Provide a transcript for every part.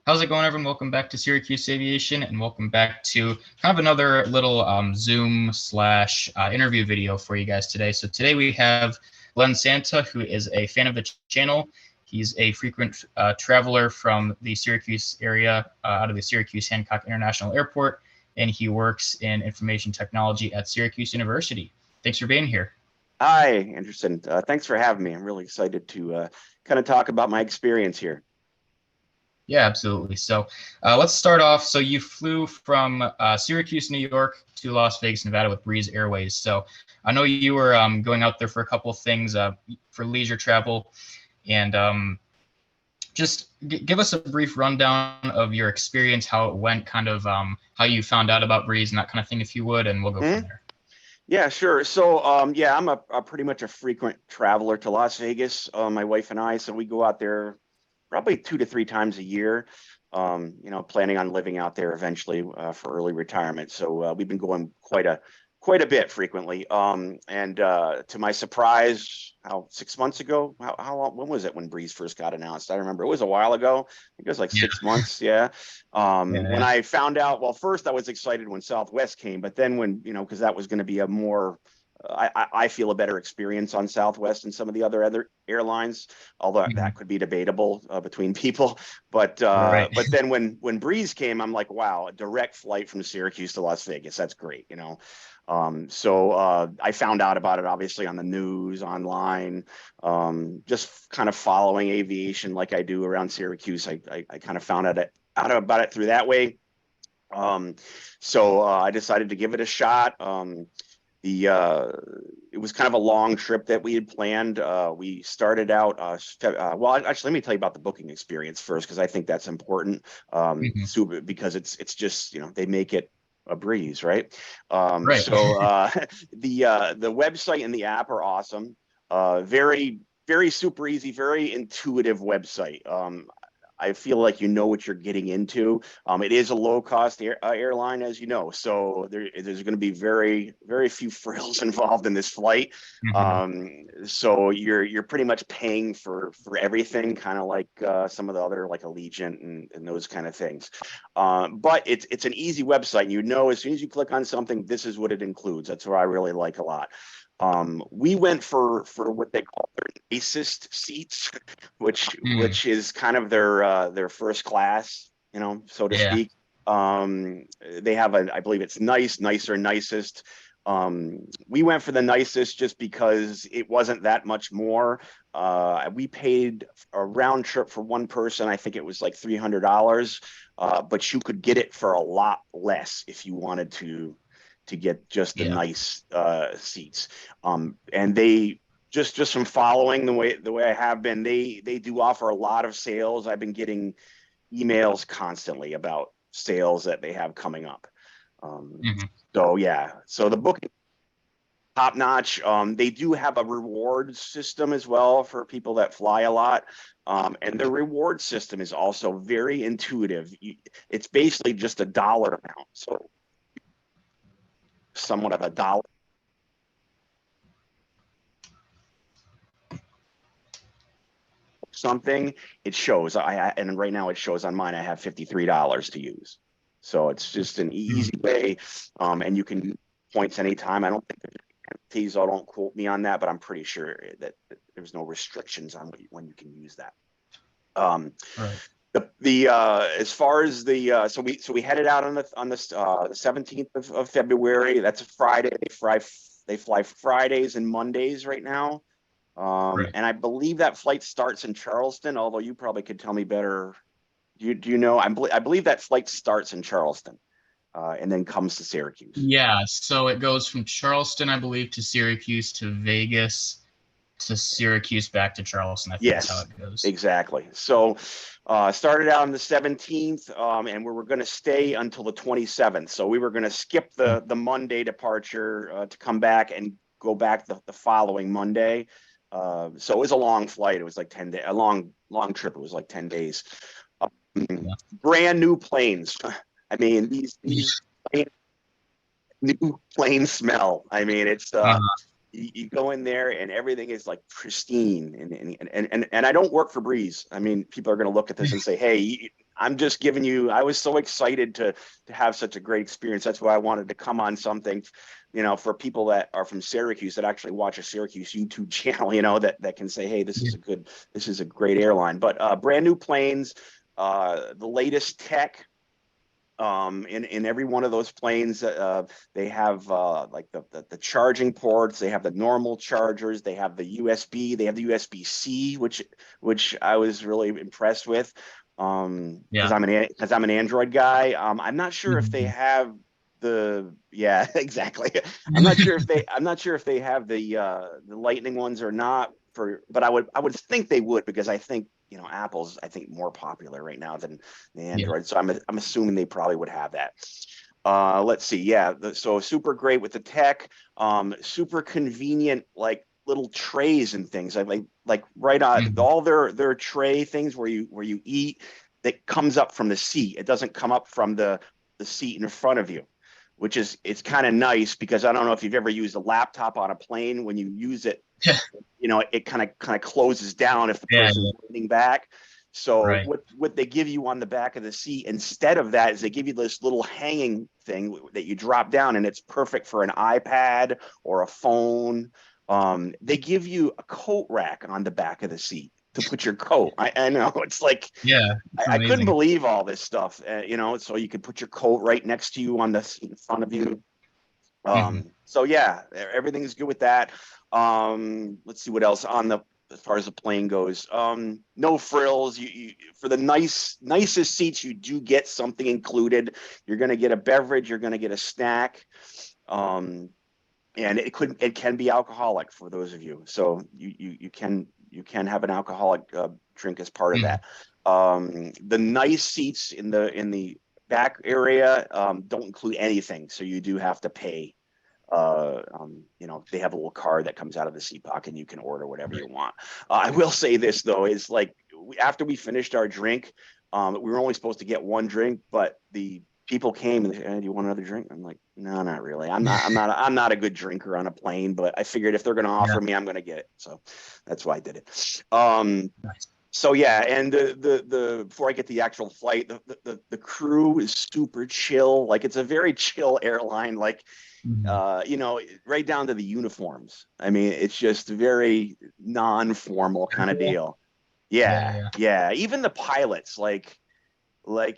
How's it going, everyone? Welcome back to Syracuse Aviation, and welcome back to kind of another little Zoom slash interview video for you guys today. So today we have Glenn Santa, who is a fan of the channel. He's a frequent traveler from the Syracuse area, out of the Syracuse Hancock International Airport, and he works in information technology at Syracuse University. Thanks for being here. Hi, Anderson. Thanks for having me. I'm really excited to kind of talk about my experience here. Yeah, absolutely. So let's start off. So you flew from Syracuse, New York to Las Vegas, Nevada with Breeze Airways. So I know you were going out there for a couple of things for leisure travel. And just give us a brief rundown of your experience, how it went, kind of how you found out about Breeze and that kind of thing, if you would, and we'll go from there. Yeah, sure. So, yeah, I'm a pretty much a frequent traveler to Las Vegas. My wife and I, so we go out there probably 2 to 3 times a year. Planning on living out there eventually for early retirement. So we've been going quite a bit frequently. And to my surprise, 6 months ago, how long? When was it when Breeze first got announced? I remember it was a while ago. I think it was like 6 months. Yeah. When I found out, well, first I was excited when Southwest came, but then when because that was going to be a more I feel a better experience on Southwest than some of the other airlines, although that could be debatable between people. But then when Breeze came, I'm like, wow, a direct flight from Syracuse to Las Vegas. That's great, So I found out about it obviously on the news, online, just kind of following aviation like I do around Syracuse. I kind of found out about it through that way. So I decided to give it a shot. It was kind of a long trip that we had planned. We started out, well, actually, let me tell you about the booking experience first, because I think that's important. Because it's just, they make it a breeze, right? So the website and the app are awesome. Very, very super easy, very intuitive website. I feel like you know what you're getting into. It is a low-cost airline, as you know, so there's going to be very, very few frills involved in this flight. So you're pretty much paying for everything, kind of like some of the other, like Allegiant and those kind of things. But it's an easy website. As soon as you click on something, this is what it includes. That's what I really like a lot. We went for what they call their nicest seats, which is kind of their first class, so to speak. They have I believe it's nicer, nicest. We went for the nicest just because it wasn't that much more. We paid a round trip for one person. I think it was like $300, but you could get it for a lot less if you wanted to get just the nice seats. And they just from following the way I have been, they do offer a lot of sales. I've been getting emails constantly about sales that they have coming up. So the booking top notch. They do have a reward system as well for people that fly a lot. And the reward system is also very intuitive. It's basically just a dollar amount. So somewhat of a dollar. Something it shows. And right now it shows on mine. I have $53 to use, so it's just an easy way. And you can points anytime. I don't think there's penalties. So don't quote me on that, but I'm pretty sure that there's no restrictions on when you can use that. As far as so we headed out on the 17th of February. That's a Friday. They fly Fridays and Mondays right now. And I believe that flight starts in Charleston, although you probably could tell me better. Do you know? I believe that flight starts in Charleston and then comes to Syracuse. Yeah, so it goes from Charleston, I believe, to Syracuse, to Vegas, to Syracuse, back to Charleston. I think that's how it goes. Exactly. So started out on the 17th, and we were going to stay until the 27th. So we were going to skip the Monday departure to come back and go back the following Monday. So it was a long flight. It was like 10 days, a long trip. It was like 10 days. Brand new planes. I mean, these new plane smell. I mean, it's you go in there and everything is like pristine. And I don't work for Breeze. I mean, people are going to look at this and say, hey, I'm just giving you, I was so excited to have such a great experience. That's why I wanted to come on something, for people that are from Syracuse that actually watch a Syracuse YouTube channel, that can say, hey, this is a great airline. But brand new planes, the latest tech. In every one of those planes, they have like the charging ports. They have the normal chargers. They have the USB. They have the USB-C, which I was really impressed with. Because I'm an Android guy. I'm not sure if they have exactly. I'm not sure if they have the Lightning ones or not. But I would think they would, because I think Apple's more popular right now than the Android. So I'm assuming they probably would have that. Let's see. Yeah. So super great with the tech. Super convenient, like little trays and things. I like right on all their tray things where you eat, that comes up from the seat. It doesn't come up from the seat in front of you, which it's kind of nice, because I don't know if you've ever used a laptop on a plane. When you use it, it kind of closes down if the person's leaning back. So what they give you on the back of the seat instead of that is they give you this little hanging thing that you drop down, and it's perfect for an iPad or a phone. They give you a coat rack on the back of the seat to put your coat. I know, it's like, I couldn't believe all this stuff, so you could put your coat right next to you in front of you. So yeah, everything's good with that. Let's see what else as far as the plane goes. No frills. You for the nicest seats, you do get something included. You're going to get a beverage. You're going to get a snack. And it can be alcoholic for those of you. So you can have an alcoholic drink as part of that. The nice seats in the back area don't include anything, so you do have to pay. They have a little card that comes out of the seat pocket, and you can order whatever you want. I will say this though, is like after we finished our drink, we were only supposed to get one drink, but the people came and they said, hey, do you want another drink? I'm like, no, not really. I'm not a good drinker on a plane, but I figured if they're going to offer me, I'm going to get it. So that's why I did it. Nice. So yeah, and the before I get the actual flight, the crew is super chill. Like, it's a very chill airline. Like, right down to the uniforms. I mean, it's just very non-formal kind of deal. Yeah. Even the pilots, like I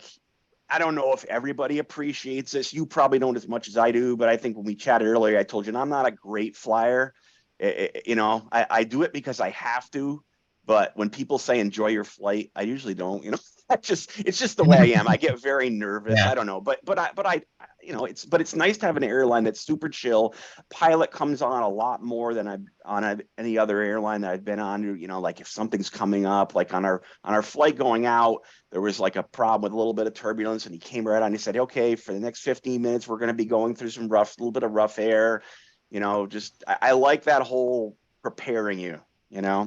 don't know if everybody appreciates this. You probably don't as much as I do, but I think when we chatted earlier, I told you, I'm not a great flyer. I do it because I have to. But when people say enjoy your flight, I usually don't. It's just the way I am. I get very nervous. I don't know, but it's nice to have an airline that's super chill. Pilot comes on a lot more than I've on any other airline that I've been on. Like if something's coming up, like on our flight going out, there was like a problem with a little bit of turbulence, and he came right on. And he said, "Okay, for the next 15 minutes, we're going to be going through some little bit of rough air." I like that whole preparing you. Yeah.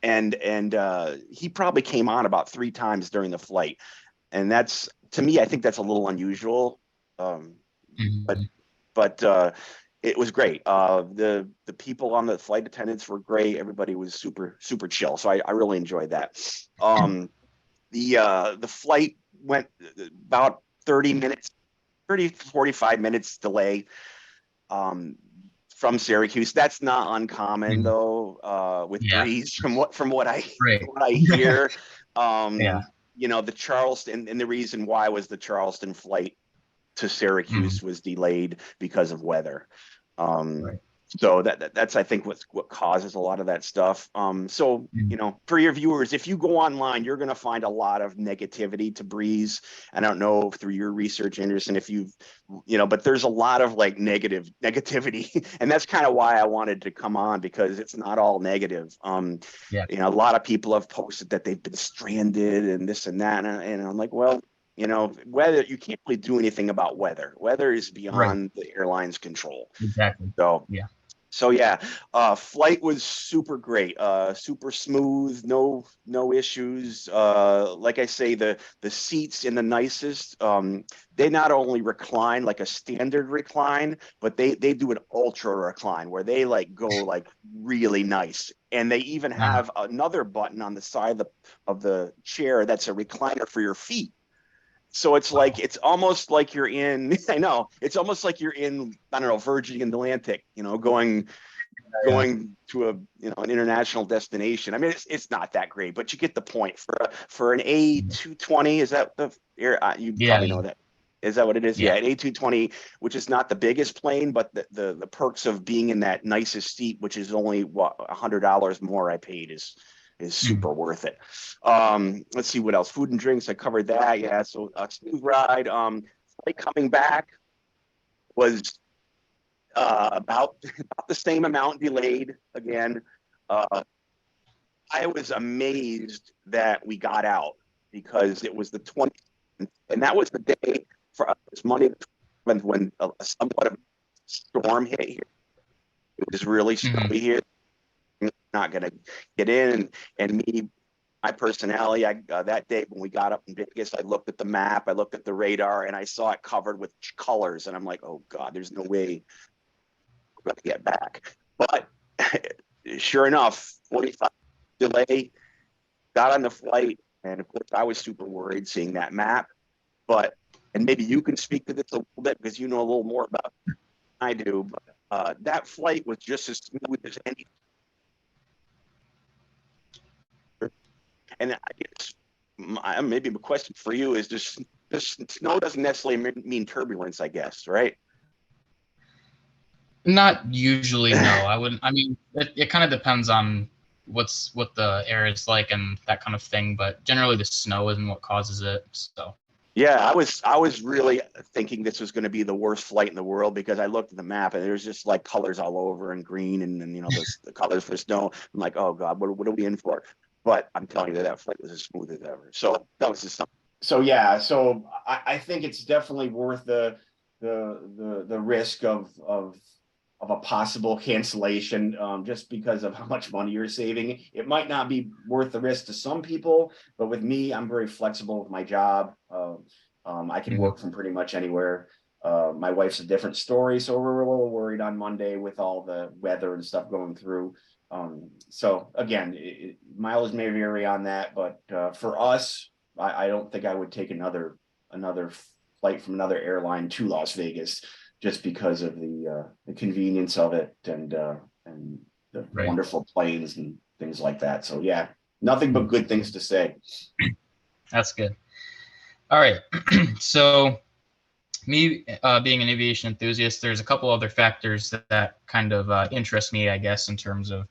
And he probably came on about 3 times during the flight, and that's, to me, I think that's a little unusual. But it was great. The people on the flight attendants were great. Everybody was super super chill, so I really enjoyed that. The flight went about 45 minutes delay from Syracuse. That's not uncommon though, with Breeze, from what I hear. The Charleston, and the reason why was the Charleston flight to Syracuse was delayed because of weather. So that's I think what causes a lot of that stuff. For your viewers, if you go online, you're going to find a lot of negativity to Breeze. I don't know through your research, Anderson, if but there's a lot of like negativity, and that's kind of why I wanted to come on, because it's not all negative. A lot of people have posted that they've been stranded and this and that, and I'm like, well, weather, you can't really do anything about weather. Weather is beyond the airline's control. Exactly. So So yeah, flight was super great, super smooth, no issues. Like I say, the seats in the nicest. They not only recline like a standard recline, but they do an ultra recline where they like go like really nice. And they even Uh, have another button on the side of the chair that's a recliner for your feet. So it's like wow. it's almost like you're in. I know it's almost like you're in. I don't know, Virgin Atlantic. Yeah. Going to a an international destination. I mean, it's not that great, but you get the point. For an A220, is that the air? You Yeah. probably know that. Is that what it is? Yeah. Yeah, an A220, which is not the biggest plane, but the perks of being in that nicest seat, which is only what $100 more I paid, is Mhm. super worth it. Let's see what else. Food and drinks, I covered that. Yeah, so a smooth ride. Flight coming back was about the same amount delayed again. Uh, I was amazed that we got out because it was the 20th, and that was the day for us, Monday the 20th, when somewhat of a storm hit here. It was really Mhm. snowy here. Not going to get in. And me, my personality, that day when we got up in Vegas, I looked at the map, I looked at the radar, and I saw it covered with colors. And I'm like, oh God, there's no way we're going to get back. But sure enough, 45 delay, got on the flight. And of course, I was super worried seeing that map. But, and maybe you can speak to this a little bit because you know a little more about it than I do. But that flight was just as smooth as any. And I guess maybe a question for you is just snow doesn't necessarily mean turbulence, I guess, right? Not usually, no. I wouldn't. I mean, it kind of depends on what the air is like and that kind of thing. But generally, the snow isn't what causes it. So. Yeah, I was really thinking this was going to be the worst flight in the world because I looked at the map and there's just like colors all over and green and the colors for snow. I'm like, oh God, what are we in for? But I'm telling you that flight was as smooth as ever. So that was just something. So yeah, so I think it's definitely worth the risk of a possible cancellation, just because of how much money you're saving. It might not be worth the risk to some people, but with me, I'm very flexible with my job. I can Mhm. work from pretty much anywhere. My wife's a different story, so we're a little worried on Monday with all the weather and stuff going through. So again, mileage may vary on that, but for us, I don't think I would take another flight from another airline to Las Vegas just because of the convenience of it and the Right. wonderful planes and things like that. So yeah, nothing but good things to say. That's good. All right. So me being an aviation enthusiast, there's a couple other factors that kind of interest me, I guess, in terms of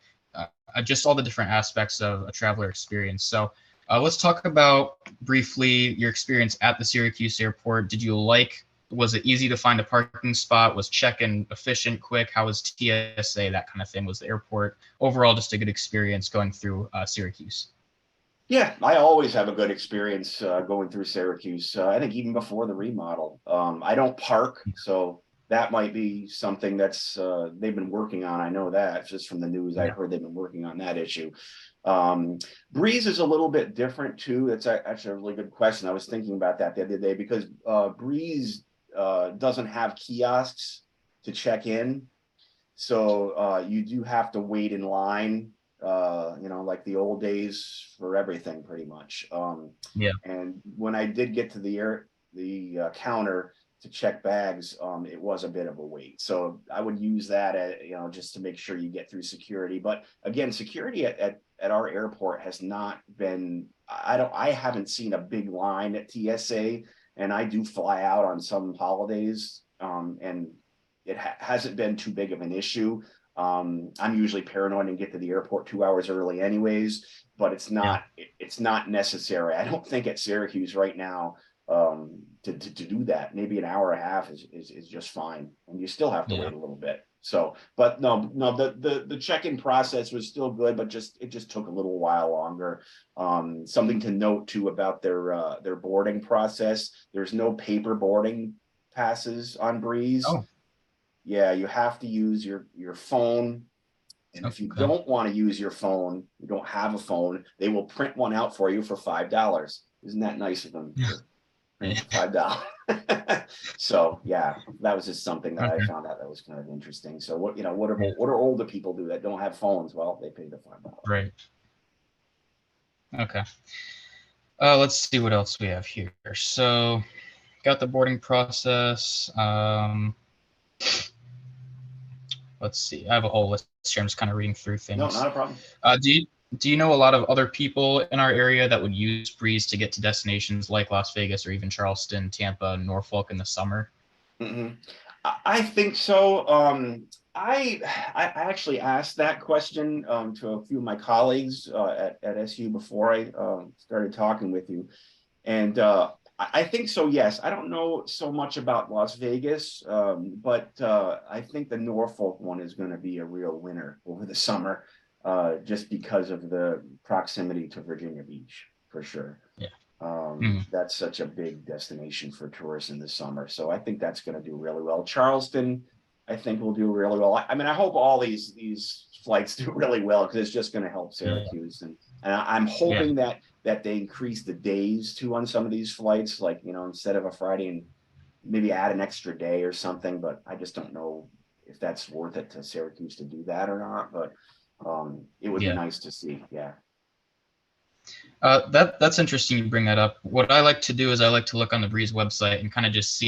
just all the different aspects of a traveler experience. So let's talk about briefly your experience at the Syracuse airport. Did you like? Was it easy to find a parking spot? Was check-in efficient, quick? How was TSA, that kind of thing? Was the airport overall just a good experience going through Syracuse? Yeah, I always have a good experience going through Syracuse. I think even before the remodel, I don't park, so that might be something that's they've been working on. I know that just from the news. I've Yeah. heard they've been working on that issue. Um, Breeze is a little bit different too. That's actually a really good question. I was thinking about that the other day because Breeze doesn't have kiosks to check in. So you do have to wait in line, like the old days for everything pretty much. Yeah. And when I did get to the counter to check bags, it was a bit of a wait. So I would use that just to make sure you get through security. But again, security at our airport has not been. I haven't seen a big line at TSA, and I do fly out on some holidays, and it hasn't been too big of an issue. I'm usually paranoid and get to the airport 2 hours early anyways, but Yeah. it's not necessary. I don't think at Syracuse right now, to do that. Maybe an hour and a half is just fine, and you still have to Yeah. wait a little bit. So, but no, the check-in process was still good, but it just took a little while longer. Something to note too about their boarding process. There's no paper boarding passes on Breeze. Oh. Yeah, you have to use your phone. And if you Okay. don't want to use your phone, you don't have a phone, they will print one out for you for $5. Isn't that nice of them? $5. So yeah, that was just something that I Okay. found out that was kind of interesting. So what are older people do that don't have phones? Well, they pay the $5. Right. Okay. Let's see what else we have here. So, got the boarding process. Let's see. I have a whole list here. I'm just kind of reading through No, things. not a problem. Do you know a lot of other people in our area that would use Breeze to get to destinations like Las Vegas or even Charleston, Tampa, and Norfolk in the summer? Mm-hmm. I think so. I actually asked that question to a few of my colleagues at SU before I started talking with you, and I think so. Yes, I don't know so much about Las Vegas, but I think the Norfolk one is going to be a real winner over the summer, just because of the proximity to Virginia Beach, for sure. Yeah. Mhm. That's such a big destination for tourists in the summer. So I think that's going to do really well. Charleston, I think will do really well. I mean, I hope all these flights do really well because it's just going to help Yeah. Syracuse. And I'm hoping that they increase the days too on some of these flights, like, instead of a Friday, and maybe add an extra day or something. But I just don't know if that's worth it to Syracuse to do that or not. But it would be Yeah. nice to see. Yeah. That's interesting you bring that up. What I like to do is I like to look on the Breeze website and kind of just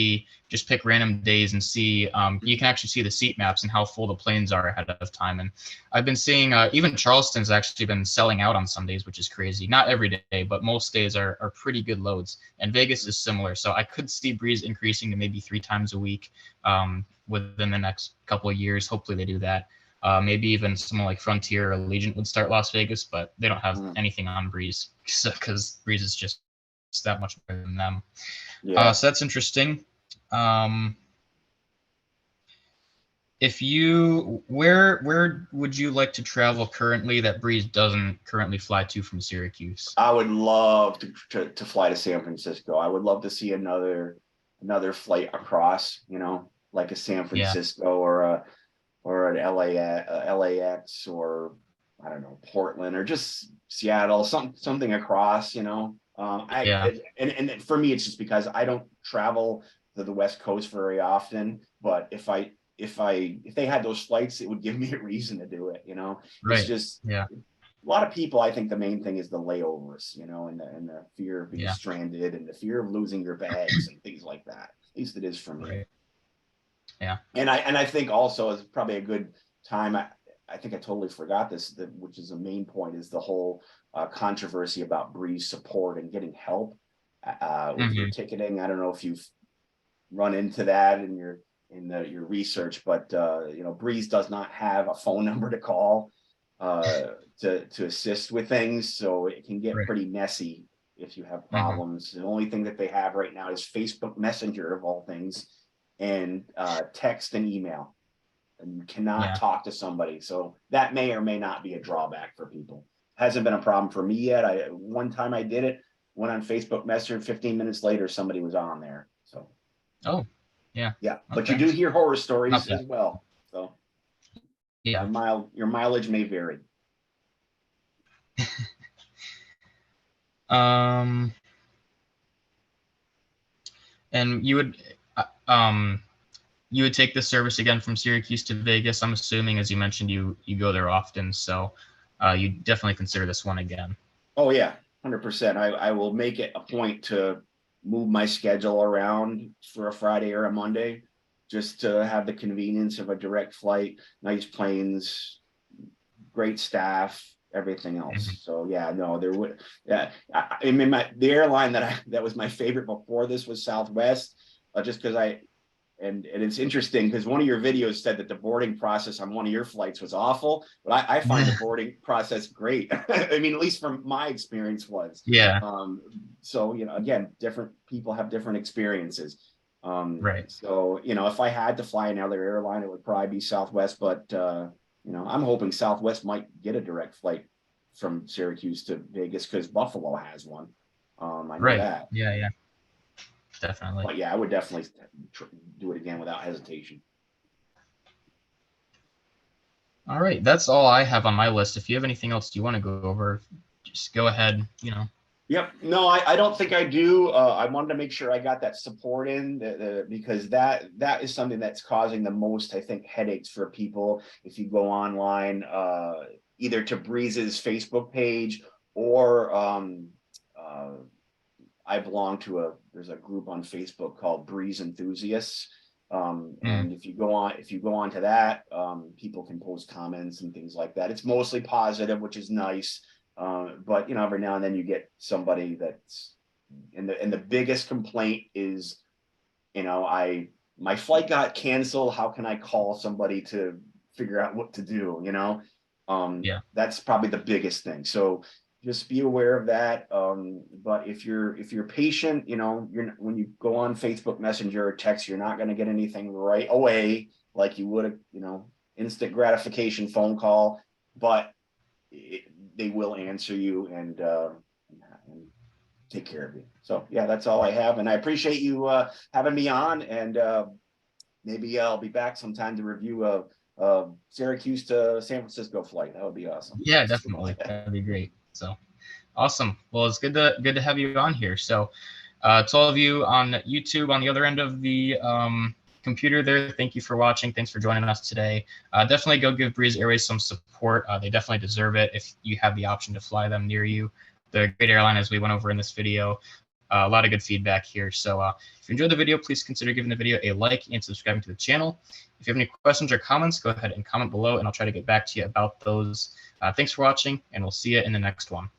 pick random days and see. You can actually see the seat maps and how full the planes are ahead of time. And I've been seeing even Charleston's actually been selling out on some days, which is crazy. Not every day, but most days are pretty good loads. And Vegas is similar, so I could see Breeze increasing to maybe 3 times a week within the next couple of years. Hopefully they do that. Maybe even someone like Frontier or Allegiant would start Las Vegas, but they don't have anything on Breeze because Breeze is just that much better than them. Yeah. So that's interesting. Where would you like to travel currently that Breeze doesn't currently fly to from Syracuse? I would love to fly to San Francisco. I would love to see another flight across, like a San Yeah. Francisco or an LAX, or I don't know, Portland, or just Seattle, something across, Yeah. And for me, it's just because I don't travel to the West Coast very often. But if they had those flights, it would give me a reason to do it. It's Right. just Yeah. a lot of people. I think the main thing is the layovers, and the fear of being Yeah. stranded and the fear of losing your bags and things like that. At least it is for me. Right. Yeah. And I think also it's probably a good time. I think I totally forgot this, which is a main point, is the whole controversy about Breeze support and getting help with your ticketing. I don't know if you've run into that in your research, but Breeze does not have a phone number to call to assist with things, so it can get Right. pretty messy if you have problems. The only thing that they have right now is Facebook Messenger, of all things, and text and email, and you cannot talk to somebody. So that may or may not be a drawback for people. Hasn't been a problem for me yet. One time I did it, went on Facebook Messenger, 15 minutes later somebody was on there. So Oh, yeah. but you do hear horror stories as well. So yeah. your mileage may vary. And you would take this service again from Syracuse to Vegas. I'm assuming, as you mentioned, you go there often, so you definitely consider this one again. Oh yeah, 100%. I will make it a point to move my schedule around for a Friday or a Monday, just to have the convenience of a direct flight, nice planes, great staff, everything else. So yeah, no, there would. Yeah, I mean, the airline that was my favorite before this was Southwest, just because and it's interesting because one of your videos said that the boarding process on one of your flights was awful, but I find the boarding process great. I mean, at least from my experience was. Yeah. So again, different people have different experiences. Right. So if I had to fly another airline, it would probably be Southwest. But I'm hoping Southwest might get a direct flight from Syracuse to Vegas because Buffalo has one. I know that. Yeah. Definitely. But yeah, I would definitely do it again without hesitation. All right, that's all I have on my list. If you have anything else you want to go over, just go ahead, you know. Yep. No, I don't think I do. I wanted to make sure I got that support in because that is something that's causing the most, I think, headaches for people. If you go online, either to Breeze's Facebook page or I belong to there's a group on Facebook called Breeze Enthusiasts. And if you go on to that, people can post comments and things like that. It's mostly positive, which is nice. But you know, every now and then you get somebody that's and the biggest complaint is, you know, my flight got canceled. How can I call somebody to figure out what to do? You know, Yeah. that's probably the biggest thing. So just be aware of that. But if you're patient, you know, when you go on Facebook Messenger or text, you're not going to get anything right away like you would, you know, instant gratification phone call, but they will answer you and take care of you. So yeah, that's all I have, and I appreciate you having me on, and maybe I'll be back sometime to review a Syracuse to San Francisco flight. That would be awesome. Yeah, definitely. That'd be great. So awesome. Well, it's good to have you on here. So to all of you on YouTube on the other end of the computer there, thank you for watching. Thanks for joining us today. Definitely go give Breeze Airways some support. They definitely deserve it if you have the option to fly them near you. They're a great airline, as we went over in this video. A lot of good feedback here. So if you enjoyed the video, please consider giving the video a like and subscribing to the channel. If you have any questions or comments, go ahead and comment below, and I'll try to get back to you about those. Thanks for watching, and we'll see you in the next one.